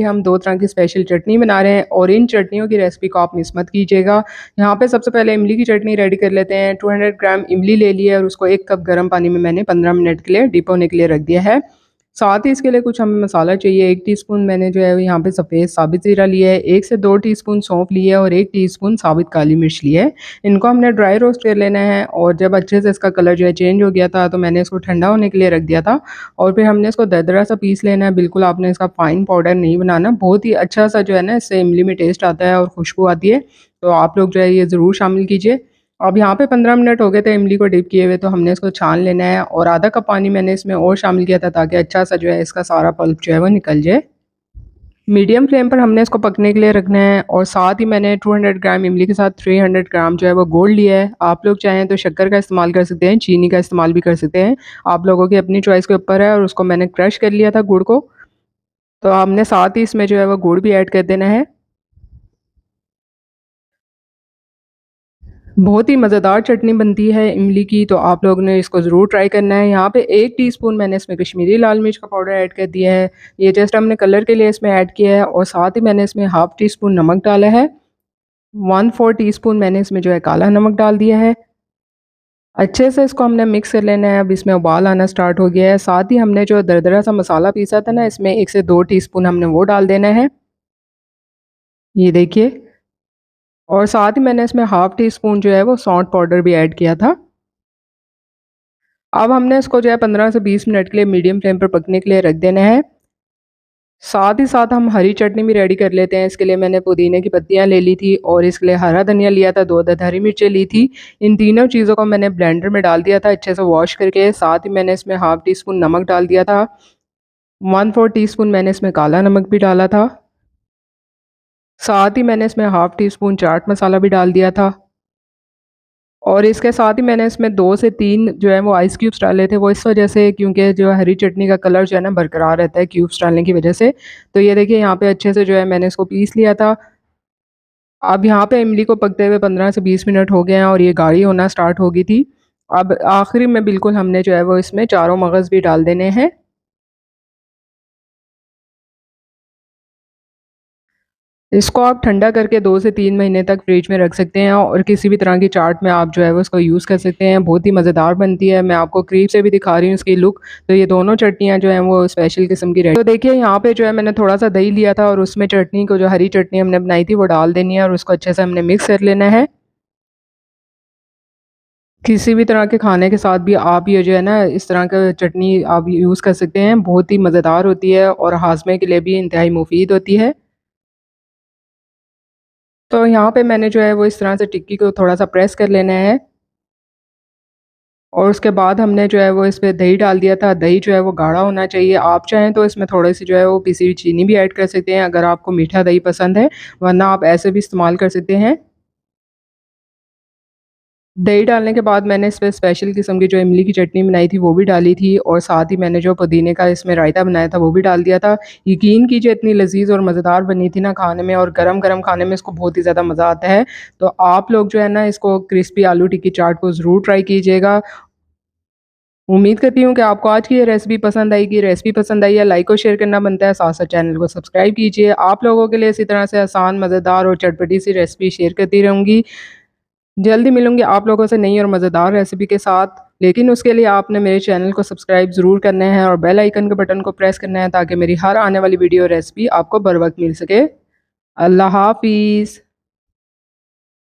हम 2 तरह की स्पेशल चटनी बना रहे हैं और इन चटनियों की रेसिपी को आप मिस मत कीजिएगा। यहाँ पे सबसे पहले इमली की चटनी रेडी कर लेते हैं। 200 ग्राम इमली ले लिया और उसको 1 कप गर्म पानी में मैंने 15 मिनट के लिए डिप होने के लिए रख दिया है। साथ ही इसके लिए कुछ हमें मसाला चाहिए। 1 टीस्पून मैंने जो है यहाँ पे सफ़ेद साबित ज़ीरा लिया है, 1 से 2 टीस्पून सौंफ लिया है और 1 टीस्पून साबित काली मिर्च लिया है। इनको हमने ड्राई रोस्ट कर लेना है और जब अच्छे से इसका कलर जो है चेंज हो गया था तो मैंने इसको ठंडा होने के लिए रख दिया था और फिर हमने इसको दरदरा सा पीस लेना है। बिल्कुल आपने इसका फाइन पाउडर नहीं बनाना। बहुत ही अच्छा सा जो है ना इससे इमली में टेस्ट आता है और खुशबू आती है। तो आप लोग जो है ये ज़रूर शामिल कीजिए। अब यहाँ पे 15 मिनट हो गए थे इमली को डिप किए हुए, तो हमने इसको छान लेना है और आधा कप पानी मैंने इसमें और शामिल किया था ताकि अच्छा सा जो है इसका सारा पल्प जो है वो निकल जाए। मीडियम फ्लेम पर हमने इसको पकने के लिए रखना है और साथ ही मैंने 200 ग्राम इमली के साथ 300 ग्राम जो है वो गुड़ लिया है। आप लोग चाहें तो शक्कर का इस्तेमाल कर सकते हैं, चीनी का इस्तेमाल भी कर सकते हैं। आप लोगों की अपनी चॉइस के ऊपर है और उसको मैंने क्रश कर लिया था गुड़ को। तो हमने साथ ही इसमें जो है वो गुड़ भी ऐड कर देना है। बहुत ही मज़ेदार चटनी बनती है इमली की, तो आप लोगों ने इसको ज़रूर ट्राई करना है। यहाँ पे 1 टीस्पून मैंने इसमें कश्मीरी लाल मिर्च का पाउडर ऐड कर दिया है। ये जस्ट हमने कलर के लिए इसमें ऐड किया है और साथ ही मैंने इसमें हाफ़ टी स्पून नमक डाला है। 1/4 टीस्पून मैंने इसमें जो है काला नमक डाल दिया है। अच्छे से इसको हमने मिक्स कर लेना है। अब इसमें उबाल आना स्टार्ट हो गया है। साथ ही हमने जो दरदरा सा मसाला पीसा था ना, इसमें 1 से 2 टीस्पून हमने वो डाल देना है। ये देखिए। और साथ ही मैंने इसमें हाफ़ टी स्पून जो है वो सौंठ पाउडर भी ऐड किया था। अब हमने इसको जो है 15 से 20 मिनट के लिए मीडियम फ्लेम पर पकने के लिए रख देना है। साथ ही साथ हम हरी चटनी भी रेडी कर लेते हैं। इसके लिए मैंने पुदीने की पत्तियाँ ले ली थी और इसके लिए हरा धनिया लिया था, 2 अदद हरी मिर्चें ली थी। इन तीनों चीज़ों को मैंने ब्लेंडर में डाल दिया था अच्छे से वॉश करके। साथ ही मैंने इसमें हाफ़ टी स्पून नमक डाल दिया था। 1/4 टीस्पून मैंने इसमें काला नमक भी डाला था। साथ ही मैंने इसमें half tea spoon chaat masala भी डाल दिया था। और इसके साथ ही मैंने इसमें 2 से 3 जो है वो आइस क्यूब्स डाले थे, वो इस वजह से क्योंकि जो हरी चटनी का कलर जो है ना बरकरार रहता है क्यूब्स डालने की वजह से। तो ये देखिए यहाँ पे अच्छे से जो है मैंने इसको पीस लिया था। अब यहाँ पे इमली को पकते हुए 15 से 20 मिनट हो गए हैं और ये गाढ़ी होना स्टार्ट हो गई थी। अब आखिरी में बिल्कुल हमने जो है वो इसमें चारों मगज़ भी डाल देने हैं। इसको आप ठंडा करके 2 से 3 महीने तक फ्रिज में रख सकते हैं और किसी भी तरह की चाट में आप जो है वो उसको यूज़ कर सकते हैं। बहुत ही मज़ेदार बनती है। मैं आपको करीब से भी दिखा रही हूँ इसकी लुक। तो ये दोनों चटनियाँ जो हैं वो स्पेशल किस्म की तो देखिए यहाँ पे जो है मैंने थोड़ा-सा दही लिया था और उसमें चटनी को जो हरी चटनी हमने बनाई थी वो डाल देनी है और उसको अच्छे से हमने मिक्स कर लेना है। किसी भी तरह के खाने के साथ भी आप ये जो है ना इस तरह का चटनी आप यूज़ कर सकते हैं। बहुत ही मज़ेदार होती है और हाज़मे के लिए भी इंतहाई मुफ़ीद होती है। तो यहाँ पे मैंने जो है वो इस तरह से टिक्की को थोड़ा-सा प्रेस कर लेना है और उसके बाद हमने जो है वो इस पे दही डाल दिया था। दही जो है वो गाढ़ा होना चाहिए। आप चाहें तो इसमें थोड़ी-सी जो है वो पिसी हुई चीनी भी ऐड कर सकते हैं अगर आपको मीठा दही पसंद है, वरना आप ऐसे भी इस्तेमाल कर सकते हैं। दही डालने के बाद मैंने इसमें स्पेशल किस्म की जो इमली की चटनी बनाई थी वो भी डाली थी और साथ ही मैंने जो पुदीने का इसमें रायता बनाया था वो भी डाल दिया था। यकीन कीजिए इतनी लज़ीज़ और मज़ेदार बनी थी ना खाने में और गरम-गरम खाने में इसको बहुत ही ज़्यादा मज़ा आता है। तो आप लोग जो है ना इसको क्रिस्पी आलू टिक्की चाट को ज़रूर ट्राई कीजिएगा। उम्मीद करती हूँ कि आपको आज की ये रेसिपी पसंद आएगी। रेसिपी पसंद आई है लाइक और शेयर करना बनता है, साथ-साथ चैनल को सब्सक्राइब कीजिए। आप लोगों के लिए इसी तरह से आसान, मज़ेदार और चटपटी सी रेसिपी शेयर करती रहूँगी। जल्दी मिलूँगी आप लोगों से नई और मज़ेदार रेसिपी के साथ। लेकिन उसके लिए आपने मेरे चैनल को सब्सक्राइब ज़रूर करना है और बेल आइकन के बटन को प्रेस करना है ताकि मेरी हर आने वाली वीडियो रेसिपी आपको बर वक़्त मिल सके। अल्लाह हाफ़िज़।